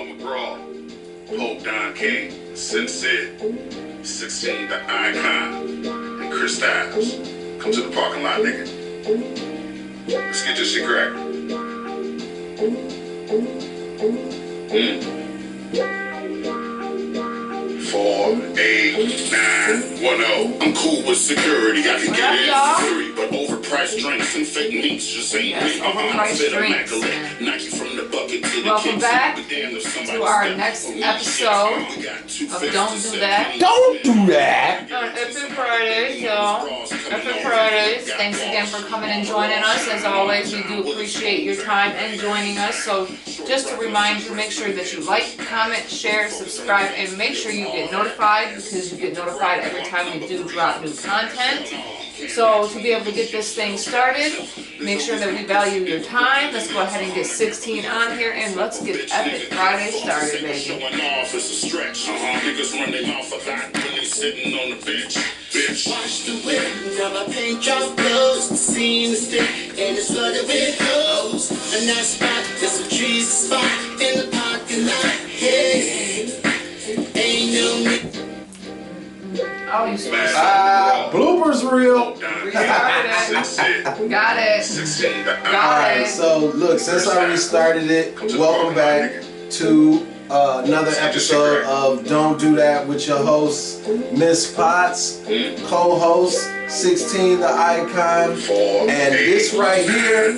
McGraw, Pope Don King, Sincere, 16 the Icon, and Chris Styles. Come to the parking lot, nigga. Let's get this shit cracking. 48910. I'm cool with security. I can get in for free, but overpriced drinks and fake meats just ain't me. Overpriced drinks. Nike from the bucket to the Welcome back to our next episode of Don't Do That. Don't do that. Happy Fridays, y'all. Happy Fridays. Thanks again for coming and joining us. As always, we do appreciate your time and joining us. So just to remind you, make sure that you like, comment, share, subscribe, and make sure you get notified, because you get notified every time we do drop new content. So to be able to get this thing started, make sure that we value your time. Let's go ahead and get 16 on here, and let's get Epic Friday started, baby. Watch the wind, now I paint your clothes, the scene is thick, and it's flooded with hoes. And that spot, there's some trees, a spot in the parking lot. Hey, ain't no need. Oh, you smash. Bloopers reel. Got it. Alright, so look, since I restarted it, welcome back to another episode of Don't Do That with your host, Miss Potts, co-host 16 the Icon, and this right here,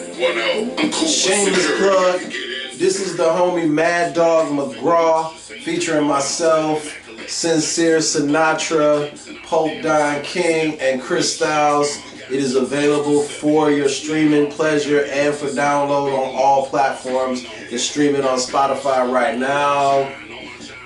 shameless plug, this is the homie Mad Dog McGraw, featuring myself, Sincere Sinatra, Pope Don King, and Chris Styles. It is available for your streaming pleasure and for download on all platforms. It's streaming on Spotify right now.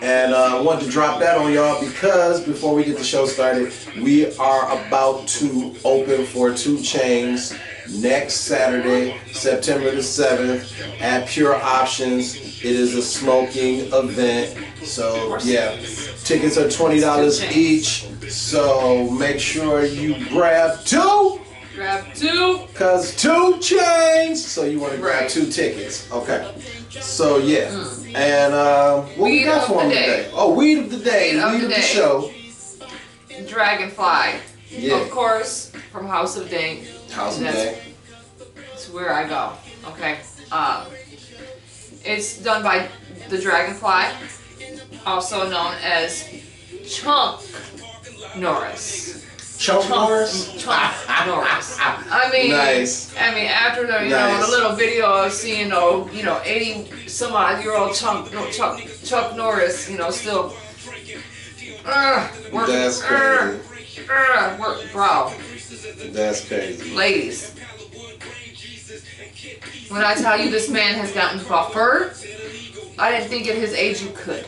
And I wanted to drop that on y'all because before we get the show started, we are about to open for 2 Chainz next Saturday, September the 7th at Pure Options. It is a smoking event. So yeah, tickets are $20 each. So make sure you grab 2. Grab 2. Cause 2 Chainz. So you want to grab 2 tickets. Okay. So yeah. And what we got for them today? Oh, weed of the day. Weed of the show. Dragonfly. Yeah. Of course, from House of Dank. House of Dank. That's where I go. Okay. It's done by the Dragonfly, also known as Chunk Norris. Chunk Norris? Chunk Norris. I mean, nice. I mean, after the the little video of seeing 80 some odd year old Chuck Norris, still working. That's crazy. Bro. That's crazy. Ladies, when I tell you this man has gotten buffer, I didn't think at his age you could.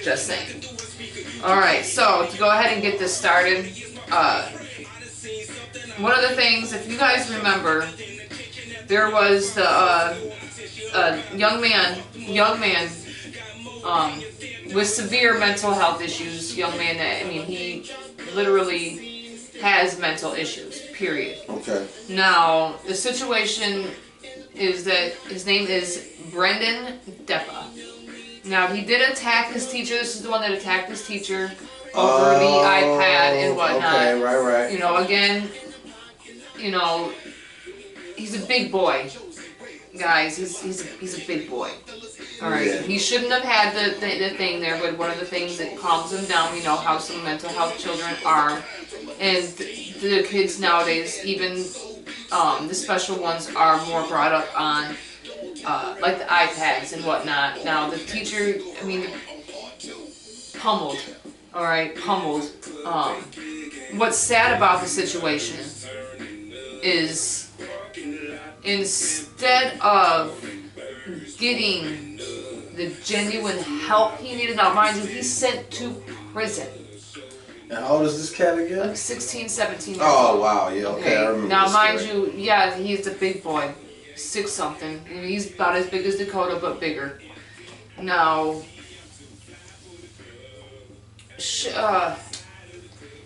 Just saying. Alright, so to go ahead and get this started, one of the things, if you guys remember, there was the young man with severe mental health issues. Young man that, he literally has mental issues, period. Okay. Now, the situation is that his name is Brendan Deppa. Now, he did attack his teacher. This is the one that attacked his teacher over the iPad and whatnot. Okay, right. Again, he's a big boy. Guys, he's a big boy. All right, Yeah. He shouldn't have had the thing there, but one of the things that calms him down, how some mental health children are, and the kids nowadays, even the special ones, are more brought up on like the iPads and whatnot. Now the teacher, pummeled. All right, pummeled. What's sad about the situation is instead of getting the genuine help he needed, now mind you, he's sent to prison. And how old is this cat again? Like 16, 17 years Oh, old. wow, yeah, okay, I remember Now, this mind story. you, yeah, he's a big boy. 6-something. He's about as big as Dakota, but bigger. Now,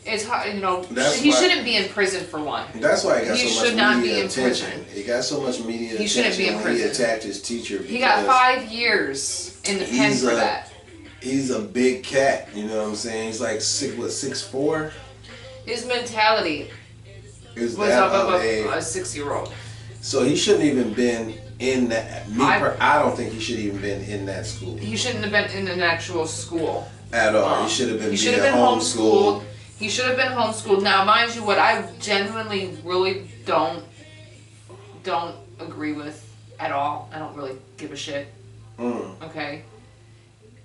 It's hard, you know. That's He why- shouldn't be in prison for one. That's why he got He so should much not be media in attention. prison. He got so much media He shouldn't be in attention when he prison. attacked his teacher. He got because 5 years in the pen he's for a- that. He's a big cat. You know what I'm saying? He's like 6'4". His mentality Is was that of of a a? 6-year-old. So he shouldn't even been in that. I don't think he should even been in that school He shouldn't have been in an actual school. at all. He should have been. He should have been homeschooled. He should have been homeschooled. Now, mind you, what I genuinely really don't agree with at all. I don't really give a shit. Okay.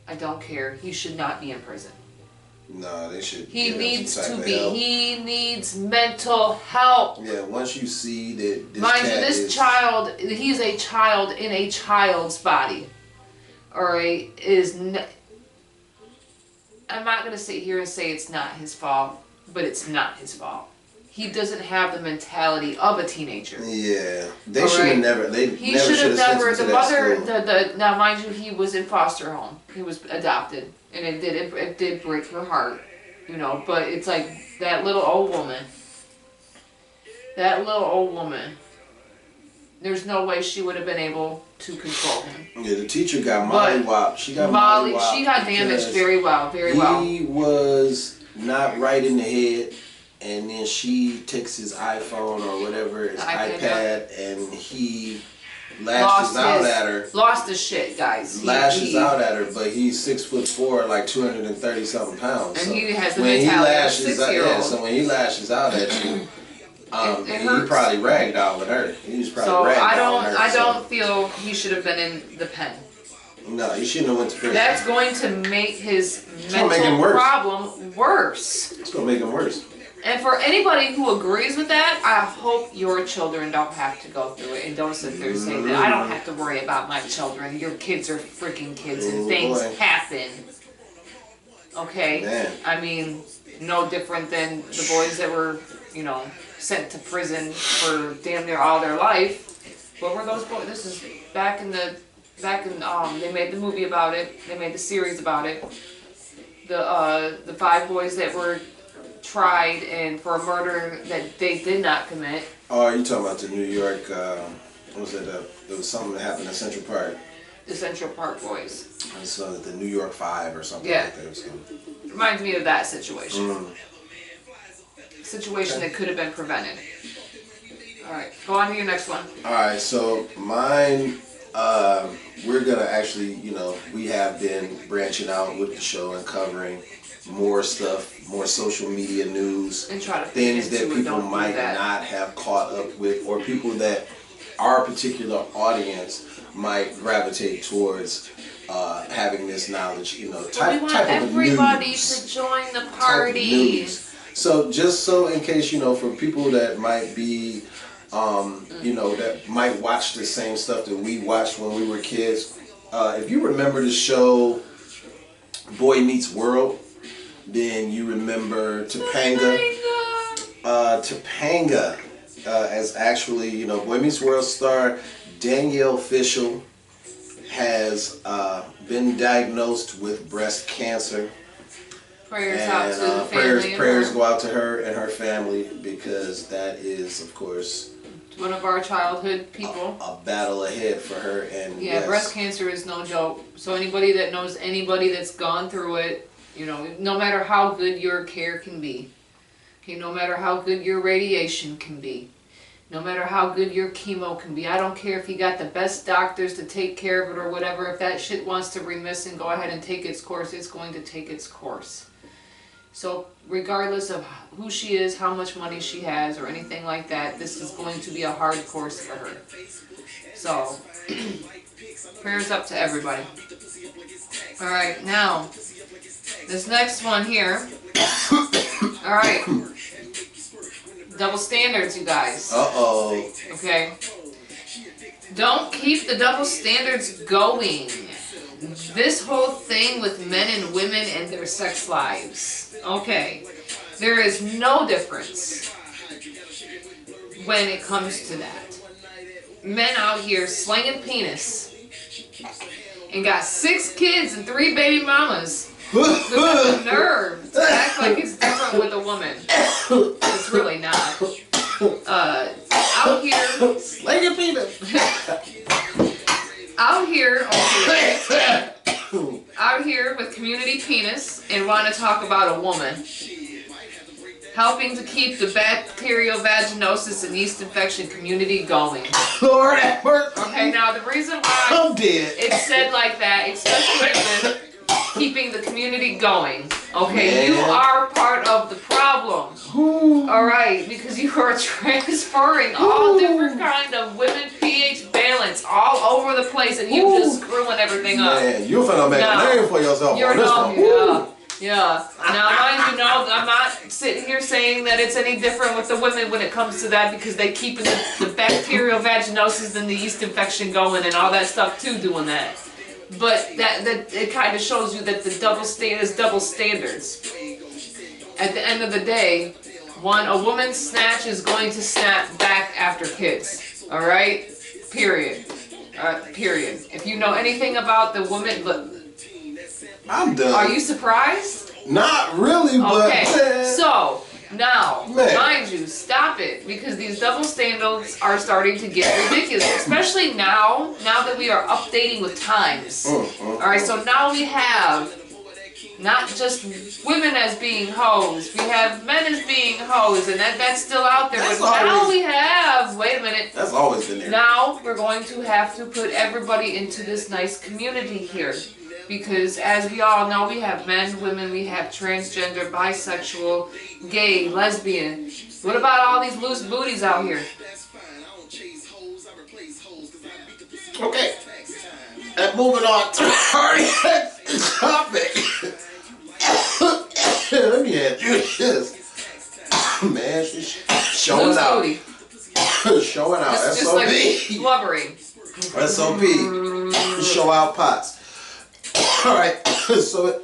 I don't care. He should not be in prison. No, they should. He give him needs some type to of be. help. He needs mental help. Yeah, once you see that this Mind you, cat this is, child, he's a child in a child's body. Alright, I'm not going to sit here and say it's not his fault, but it's not his fault. He doesn't have the mentality of a teenager. Yeah, they All should right. have never. They He never should have sent never. him to The that mother, school. now mind you, he was in foster home. He was adopted, and it did break her heart, you know. But it's like that little old woman. That little old woman. There's no way she would have been able to control him. Yeah, the teacher got But mollywopped. She got mollywopped. She got damaged because very well, very well. He was not right in the head, and then she takes his iPhone or whatever, his iPad, and he lashes out at her. Lost his shit, guys. Lashes out at her, but he's 6'4", like 230 something pounds. And so he has the when he mentality of a lashes out, 6-year-old. so when he lashes out at you, It he hurts. probably ragdolling her. He was probably So ragdolling her. I don't feel he should have been in the pen. No, he shouldn't have went to prison. That's going to make his gonna make him mental worse. problem worse. It's gonna make him worse. And for anybody who agrees with that, I hope your children don't have to go through it and don't sit there and say that I don't have to worry about my children. Your kids are freaking kids and Oh, things boy. happen. Okay? Man. I mean, no different than the boys that were, you know, sent to prison for damn near all their life. What were those boys? This is back in they made the movie about it. They made the series about it. The 5 boys that were tried and for a murder that they did not commit. Oh, are you talking about the New York? What was it? There was something that happened in Central Park. The Central Park boys. And so the New York 5 or something Yeah. like that. So. Reminds me of that situation. Situation that could have been prevented. Alright, go on to your next one. Alright, so mine, we're gonna actually, you know, we have been branching out with the show and covering more stuff, more social media news, And try to things fit that into it, people don't do might that. not have caught up with, or people that our particular audience might gravitate towards having this knowledge, you know, But we type want of everybody news. to join the Type of party. news. So just so in case, you know, for people that might be, you know, that might watch the same stuff that we watched when we were kids, if you remember the show Boy Meets World, then you remember Topanga. Topanga, as actually, you know, Boy Meets World star Danielle Fishel has been diagnosed with breast cancer. Prayers out to the And family. and prayers her. go out to her and her family, because that is, of course, One of our childhood people. a battle ahead for her. And Yeah, yes, breast cancer is no joke. So anybody that knows anybody that's gone through it, you know, no matter how good your care can be, okay, no matter how good your radiation can be, no matter how good your chemo can be, I don't care if you got the best doctors to take care of it or whatever, if that shit wants to remiss and go ahead and take its course, it's going to take its course. So regardless of who she is, how much money she has, or anything like that, this is going to be a hard course for her. So, prayers up to everybody. Alright, now, this next one here. Alright. Double standards, you guys. Uh-oh. Okay? Don't keep the double standards going. This whole thing with men and women and their sex lives. Okay. There is no difference when it comes to that. Men out here slinging penis and got 6 kids and 3 baby mamas the nerve to act like it's different with a woman. It's really not. Out here, Slay your penis. out here with community penis and want to talk about a woman helping to keep the bacterial vaginosis and yeast infection community going. Lord have mercy. Okay, now the reason why I'm dead. it's said like that, especially with keeping the community going. Okay, you are part of the problem. All right, because you are transferring all different kind of women pH balance all over the place, and you just screwing everything up. Man, you're finna make a name for yourself You're on this one. yeah. Now, mind you, no, I'm not sitting here saying that it's any different with the women when it comes to that, because they keep the bacterial vaginosis and the yeast infection going and all that stuff too, doing that. But that it kind of shows you that there's double standards. At the end of the day, a woman's snatch is going to snap back after kids. All right? Period. Period. If you know anything about the woman, look. I'm done. Are you surprised? Not really, but okay. So now, Man. mind you, stop it, because these double standards are starting to get ridiculous, especially now that we are updating with times. All right, so now we have not just women as being hoes, we have men as being hoes, and that's still out there. That's but now always- we have, wait a minute. That's always been there. Now we're going to have to put everybody into this nice community here. Because as we all know, we have men, women, we have transgender, bisexual, gay, lesbian. What about all these loose booties out here? Okay. And moving on to our next topic. Let me ask you this. Man, she's showing Loose out. booty. Showing out. Just SOP. like blubbering. SOP. Show out pots. Alright, so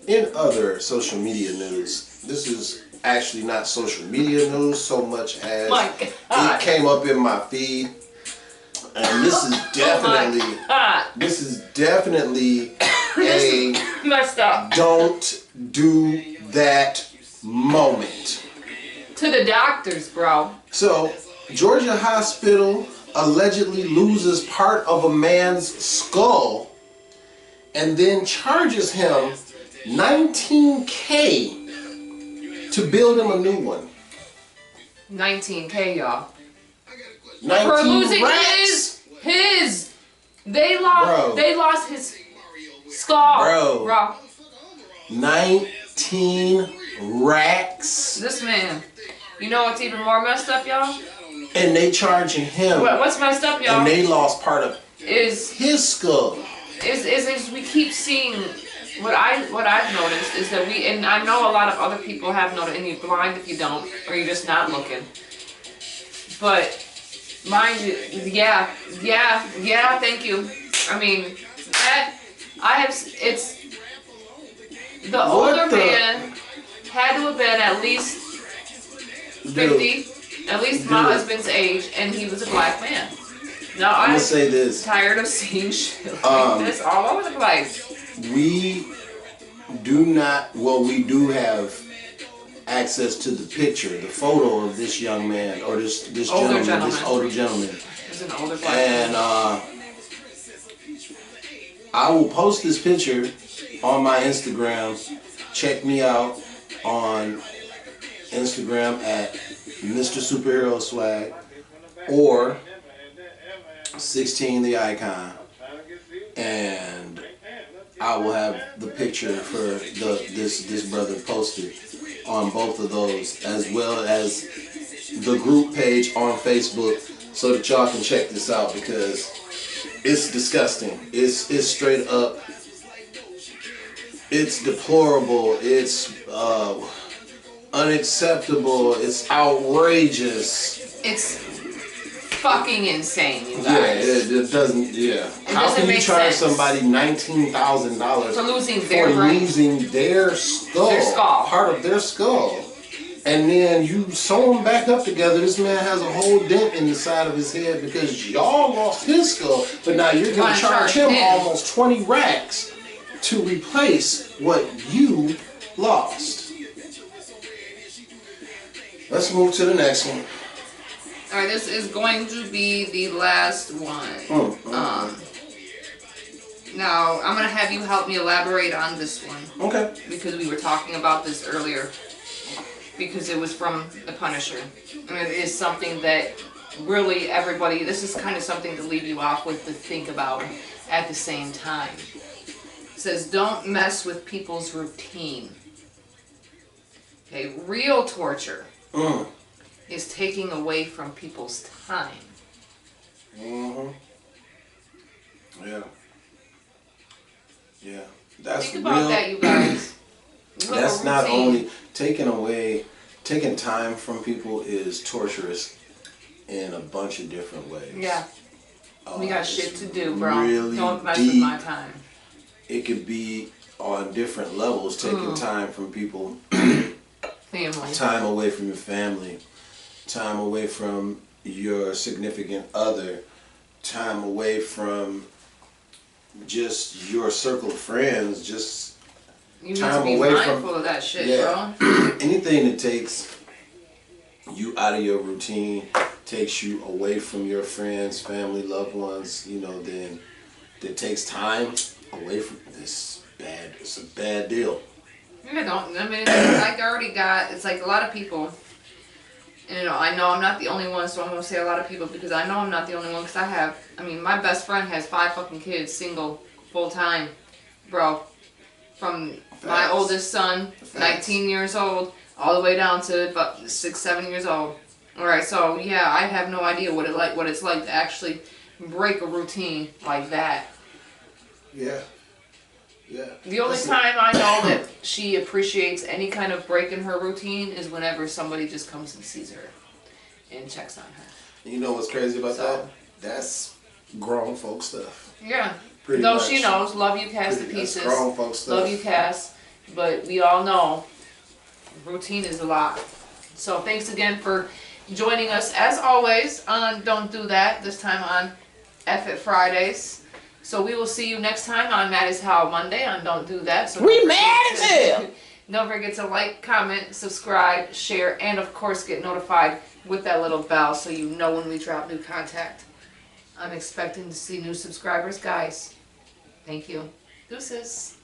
in other social media news, this is actually not social media news so much as it came up in my feed, and this is definitely a Messed up. don't do that moment. To the doctors, bro. So, Georgia hospital allegedly loses part of a man's skull and then charges him $19K to build him a new one. $19K, y'all. 19 For losing racks. his. They lost his skull, bro. 19 racks. This man. You know what's even more messed up, y'all? And they charging him. What's messed up, y'all? And they lost part of is his skull. Is we keep seeing what I've noticed is that and I know a lot of other people have noticed, and you're blind if you don't, or you're just not looking. But mind you, yeah, thank you. I mean, it's the older man had to have been at least 50. At least my husband's age, and he was a black man. Now I'm say this. Tired of seeing shit like this all over the place. We do have access to the picture, the photo of this young man, or this older gentleman. He's an older black man. And I will post this picture on my Instagram. Check me out on Instagram at Mr. Superhero Swag or 16 the Icon, and I will have the picture for this brother posted on both of those, as well as the group page on Facebook, so that y'all can check this out, because it's disgusting. It's straight up. It's deplorable. It's unacceptable. It's outrageous. It's fucking insane, you guys. Yeah, it doesn't. Yeah. How can you charge somebody $19,000 for losing their skull, skull, part of their skull? and then you sew them back up together. This man has a whole dent in the side of his head because y'all lost his skull, but now you're gonna charge him almost 20 racks to replace what you lost. Let's move to the next one. Alright, this is going to be the last one. Now, I'm going to have you help me elaborate on this one. Okay. Because we were talking about this earlier. Because it was from The Punisher. And it is something that really everybody, this is kind of something to leave you off with to think about at the same time. It says, don't mess with people's routine. Okay, real torture is taking away from people's time. Yeah. Yeah. That's Think about that, you guys. That's not only taking time from people is torturous in a bunch of different ways. Yeah. We got shit to do, bro. Really don't mess deep. with my time. It could be on different levels, taking time from people. Family. Time away from your family. Time away from your significant other. Time away from just your circle of friends. Just you time need to be away mindful from of that shit, yeah. bro. Anything that takes you out of your routine, takes you away from your friends, family, loved ones, you know, then that takes time away from this bad. It's a bad deal. You don't. I mean, like I already got. It's like a lot of people. And, you know, I know I'm not the only one, so I'm gonna say a lot of people because I know I'm not the only one. Because I have. I mean, my best friend has 5 fucking kids, single, full time, bro. From my oldest son, 19 years old, all the way down to about 6, 7 years old. All right, so yeah, I have no idea what it's like to actually break a routine like that. Yeah. Yeah. The only time I know that she appreciates any kind of break in her routine is whenever somebody just comes and sees her and checks on her. You know what's crazy about that? That's grown folk stuff. Yeah. Pretty Though much. she knows, love you, Cass to pieces. That's grown folk stuff. Love you, Cass. But we all know routine is a lot. So thanks again for joining us as always on Don't Do That. This time on F It Fridays. So we will see you next time on Mad as Hell Monday on Don't Do That. So we mad as hell! Don't forget to like, comment, subscribe, share, and of course get notified with that little bell so you know when we drop new content. I'm expecting to see new subscribers, guys. Thank you. Deuces.